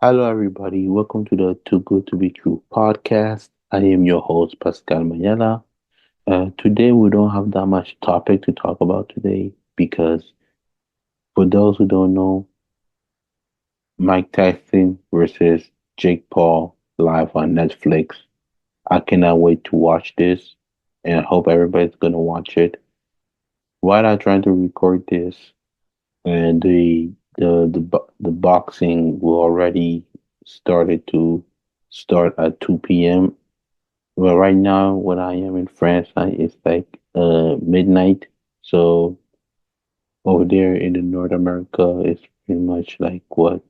Hello, everybody. Welcome to the Too Good to Be True podcast. I am your host, Pascal Mayela. Today, we don't have that much topic to talk about today because, for those who don't know, Mike Tyson versus Jake Paul live on Netflix. I cannot wait to watch this, and I hope everybody's gonna watch it. While I'm trying to record this, and the boxing will already started to start at 2 p.m. Well, right now, when I am in France, it's like midnight. So over there in the North America, it's pretty much like what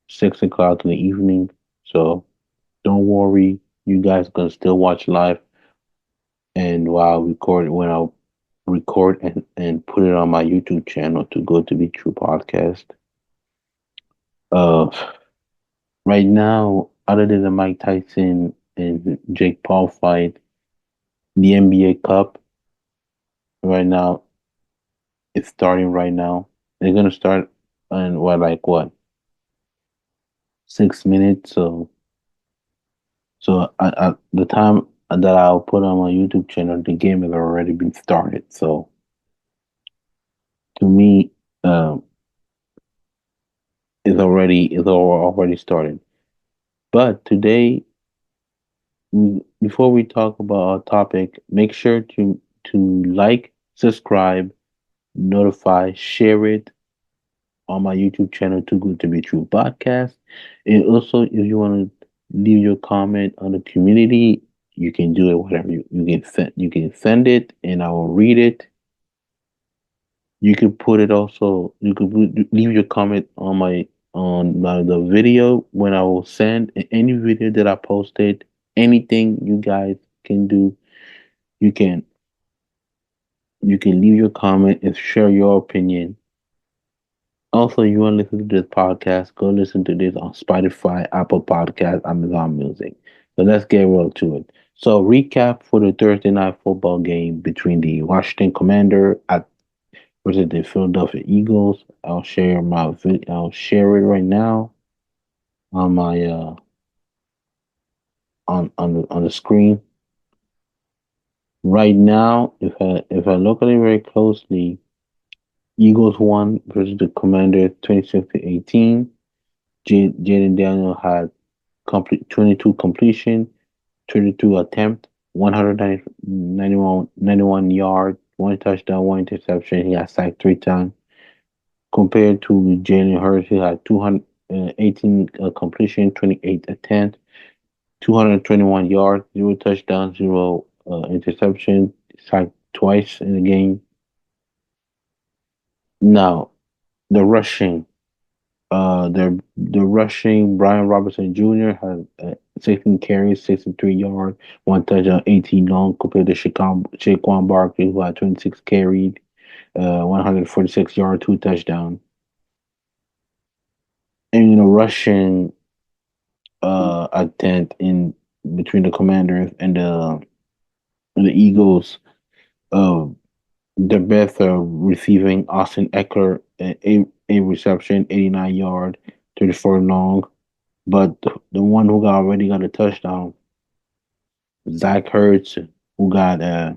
6 o'clock in the evening. So don't worry, you guys can still watch live. And while record, when I record and put it on my YouTube channel to go to Be True Podcast. Uh, right now, other than the Mike Tyson and Jake Paul fight, the NBA Cup right now. It's starting right now. They're gonna start in what 6 minutes. So at the time that I'll put on my YouTube channel, the game has already been started. So to me, um, it's already started. But today, before we talk about our topic, make sure to like, subscribe, notify, share it on my YouTube channel, Too Good to Be True podcast. And also, if you want to leave your comment on the community, you can do it. Whatever you can send it, and I will read it. You can put it also. You could leave your comment on the video when I will send any video that I posted. Anything you guys can do, you can you can leave your comment and share your opinion. Also, you want to listen to this podcast, go listen to this on Spotify, Apple Podcast, Amazon Music. So let's get real to it. So recap for the Thursday night football game between the Washington Commander at versus the Philadelphia Eagles. I'll share it right now on my on the screen. Right now, if I look at it very closely, Eagles won versus the Commander 26-18. Jaden Daniel had complete 22 completion, 32 attempt, 191 yard, one touchdown, one interception. He got sacked 3 times. Compared to Jalen Hurts, he had 218 completion, 28 attempt, 221 yards, zero touchdown, zero interception. Sacked twice in the game. Now the rushing. The rushing Brian Robinson Jr. had 16 carries, 63 yards, one touchdown, 18 long, compared to Shaquan Barkley, who had 26 carried, 146 yards, two touchdowns. And rushing attempt in between the Commanders and the Eagles. Uh, the best receiving Austin Eckler, a reception, 89 yard, 34 long. But the one who already got a touchdown, Zach Ertz, who got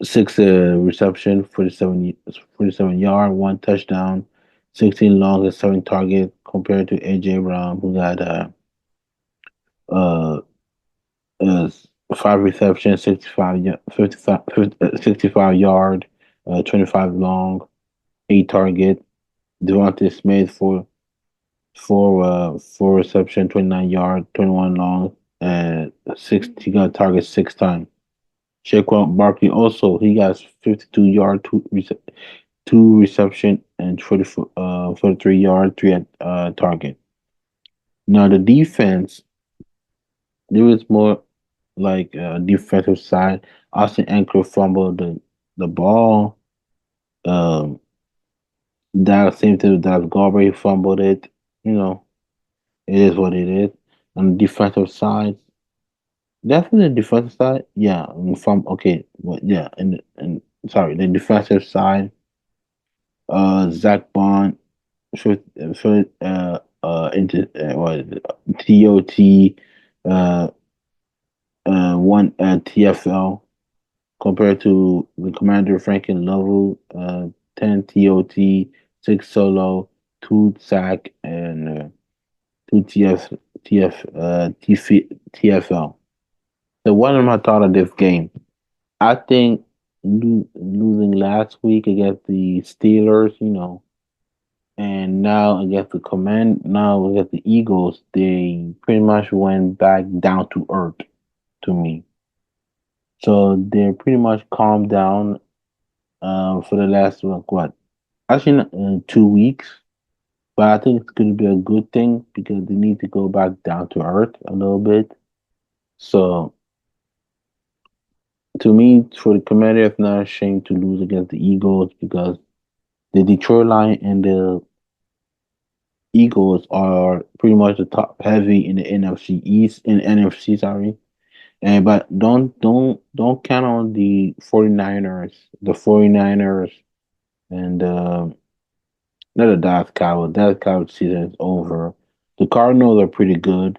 6 reception, 47 yard, one touchdown, 16 long and 7 target, compared to AJ Brown, who got uh, uh 5 reception, 65 yard, 25 long, 8 target. Devontae Smith for four reception, 29 yard, 21 long, and six. He got target 6 times. Shaquan Barkley also he got 52 yard, two reception, and 43 yard, three at target. Now the defense, there was more like defensive side. Austin Eckler fumbled the ball. Um, that same thing with Dallas Goddard fumbled it. You know, it is what it is. On the defensive side, definitely the defensive side, yeah. From okay, well, yeah, and sorry, the defensive side, Zach Bond, into what is it? TOT uh one TFL compared to the Commander Franklin level 10 TOT, 6 solo, 2 sack, and 2 TFL. So what am I thought of this game? I think losing last week against the Steelers, and now against the Eagles, they pretty much went back down to earth to me. So they're pretty much calmed down for the last like what? Actually, 2 weeks. But I think it's going to be a good thing because they need to go back down to earth a little bit. So to me, for the Commander, it's not a shame to lose against the Eagles because the Detroit Lions and the Eagles are pretty much the top heavy in the NFC East in NFC, sorry. And but don't count on the 49ers. The 49ers and not the Dallas Cowboys. Dallas Cowboys season is over. The Cardinals are pretty good.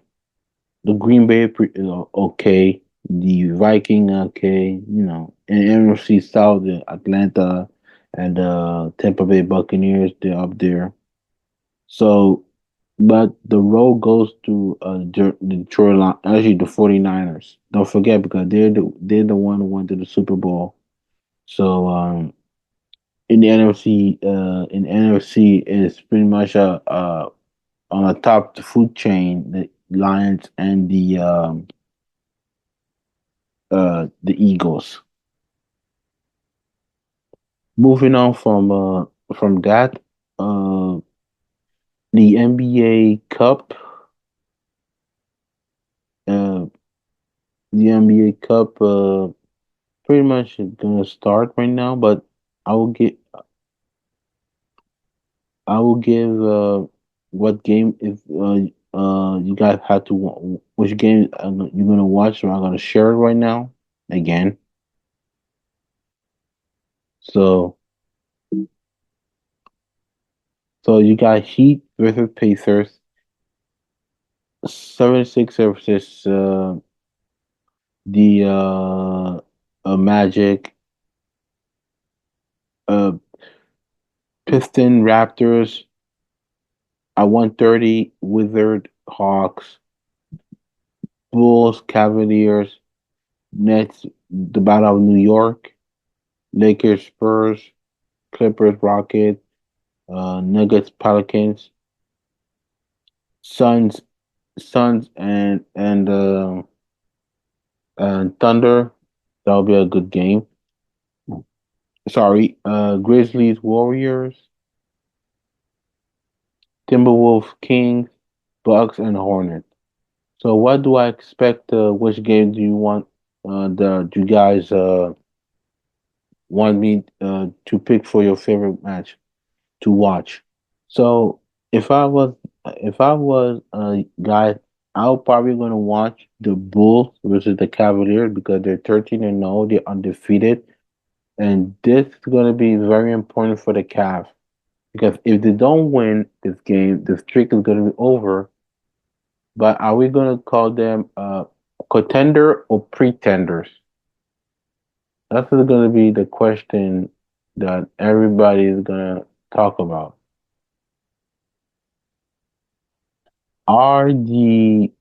The Green Bay okay. The Viking okay. And NFC South, the Atlanta and Tampa Bay Buccaneers, they're up there. So, but the road goes to the Detroit actually the 49ers. Don't forget because they're the one who went to the Super Bowl. So in the NFC is pretty much on the top of the food chain, the Lions and the Eagles. Moving on from that, uh the NBA Cup, uh the NBA Cup pretty much is gonna start right now, but I will get I will give what game if you guys have to which game you're gonna watch, so I'm gonna share it right now again. So you got Heat versus Pacers, 76 versus the Magic, uh Piston Raptors at 130, Wizard Hawks, Bulls Cavaliers, Nets the Battle of New York, Lakers Spurs, Clippers Rockets, Nuggets Pelicans, Suns and Thunder. That'll be a good game. Sorry, Grizzlies Warriors, Timberwolves Kings, Bucks and Hornets. So what do I expect? Which game do you want? Do you guys want me to pick for your favorite match to watch? So if I was a guy, I'm probably gonna watch the Bulls versus the Cavaliers because they're 13-0, they're undefeated, and this is gonna be very important for the Cavs because if they don't win this game, the streak is gonna be over. But are we gonna call them contender or pretenders? That's gonna be the question that everybody is gonna talk about. Are the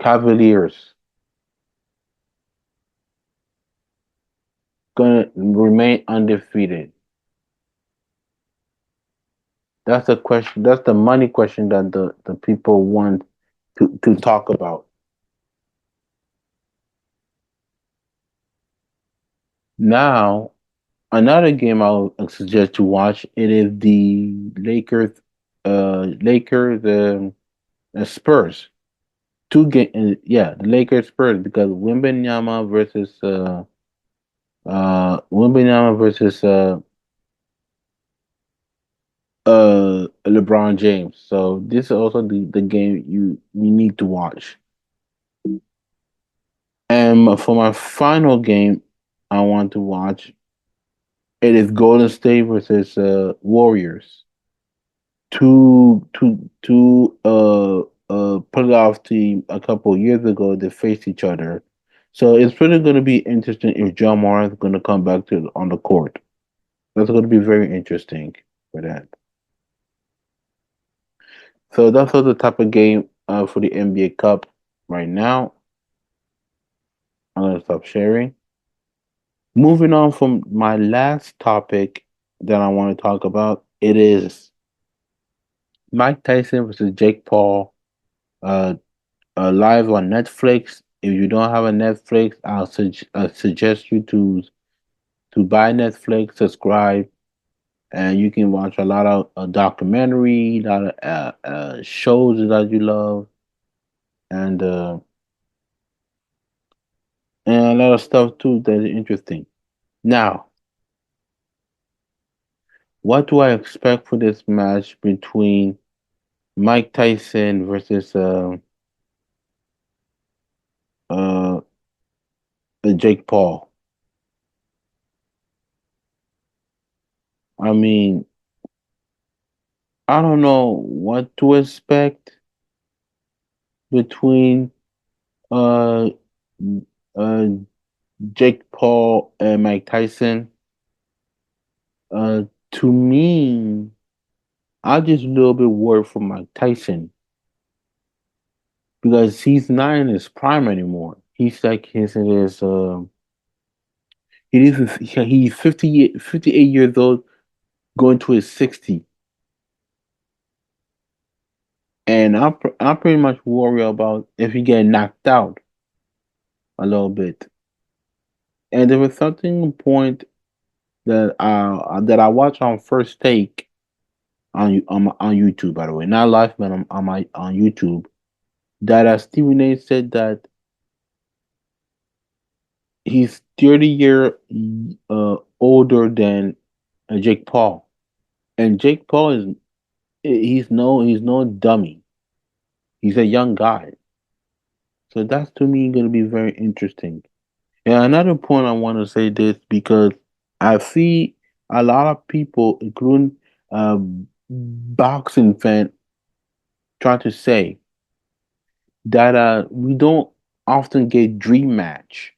Cavaliers gonna remain undefeated? That's the question. That's the money question that the people want to talk about. Now, another game I would suggest to watch. It is the Lakers, Spurs. Two game, yeah, the Lakers Spurs because Wembanyama versus LeBron James. So this is also the game you need to watch. And for my final game, I want to watch. It is Golden State versus Warriors. Two playoff team a couple of years ago they faced each other. So it's really going to be interesting if John Morant is going to come back to on the court. That's going to be very interesting for that. So that's all the type of game for the NBA Cup right now. I'm going to stop sharing. Moving on from my last topic that I want to talk about, it is Mike Tyson versus Jake Paul, uh, live on Netflix. If you don't have a Netflix, suggest you to buy Netflix, subscribe, and you can watch a lot of documentary, a lot of shows that you love, and uh, and a lot of stuff too that is interesting. Now, what do I expect for this match between Mike Tyson versus uh, Jake Paul? I mean, I don't know what to expect between uh, uh, Jake Paul and Mike Tyson. Uh, to me, I just a little bit worried for Mike Tyson because he's not in his prime anymore. He's like his in his he's 58 years old, going to his 60, and I'm pretty much worried about if he get knocked out a little bit. And there was something point that I watched on First Take on YouTube, by the way, not live, but on YouTube. That Stephen A said that he's 30 year older than Jake Paul, and Jake Paul is he's no dummy. He's a young guy, so that's to me going to be very interesting. And another point I want to say this because I see a lot of people, including uh, boxing fan, trying to say that we don't often get dream match.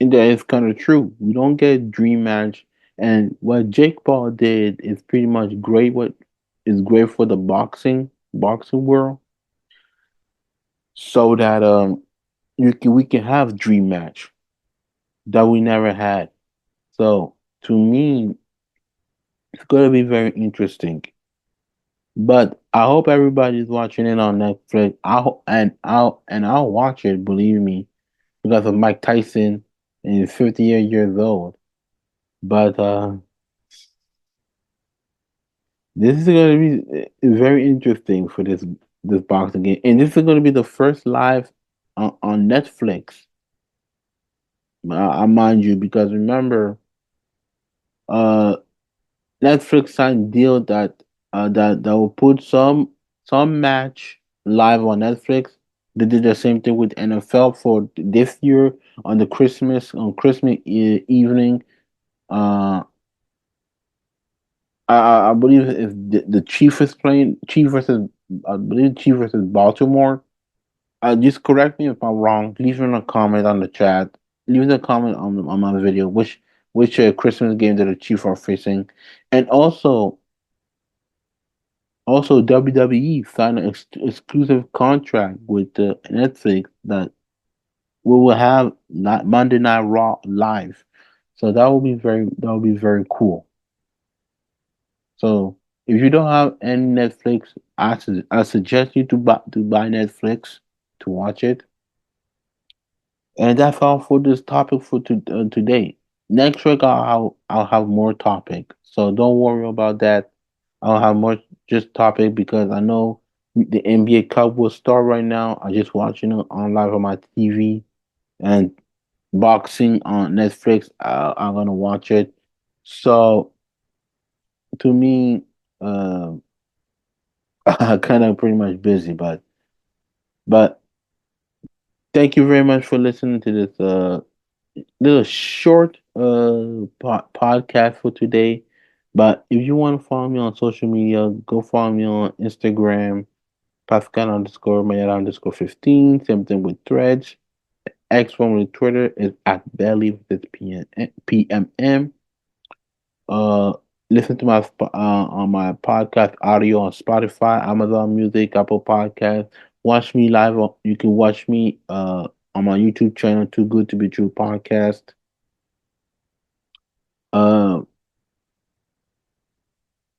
And that is kind of true. We don't get dream match. And what Jake Paul did is pretty much great. What is great for the boxing world, so that we can have dream match that we never had. So to me, it's gonna be very interesting. But I hope everybody's watching it on Netflix. I'll watch it. Believe me, because of Mike Tyson and he's 58 years old. But this is going to be very interesting for this boxing game, and this is going to be the first live on Netflix. I mind you, because remember, uh, Netflix signed deal that will put some match live on Netflix. They did the same thing with NFL for this year on Christmas evening. Uh, I believe if the Chief is playing Chief versus I believe Chief versus Baltimore. Just correct me if I'm wrong. Leave in a comment on the chat. Leave a comment on my video which Christmas game that the Chiefs are facing, and also WWE signed an exclusive contract with Netflix that we will have not Monday Night Raw live. So that will be very cool. So if you don't have any Netflix, I suggest you to buy Netflix to watch it. And that's all for this topic for today. Next week I'll have more topic. So don't worry about that. I'll have more just topic because I know the NBA Cup will start right now. I'm just watching it on live on my TV, and boxing on Netflix. I'm gonna watch it. So to me, uh, I'm kind of pretty much busy, but thank you very much for listening to this little short podcast for today. But if you want to follow me on social media, go follow me on Instagram, Pascal underscore Mayada underscore 15. Same thing with Threads. X one with Twitter is at Belly with this PMM. Uh, Listen to my on my podcast audio on Spotify, Amazon Music, Apple Podcast. Watch me live. You can watch me on my YouTube channel, Too Good to Be True podcast. Uh,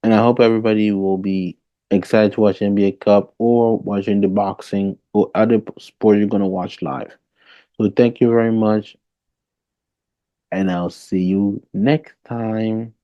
and I hope everybody will be excited to watch NBA Cup or watching the boxing or other sports you're gonna watch live. So thank you very much, and I'll see you next time.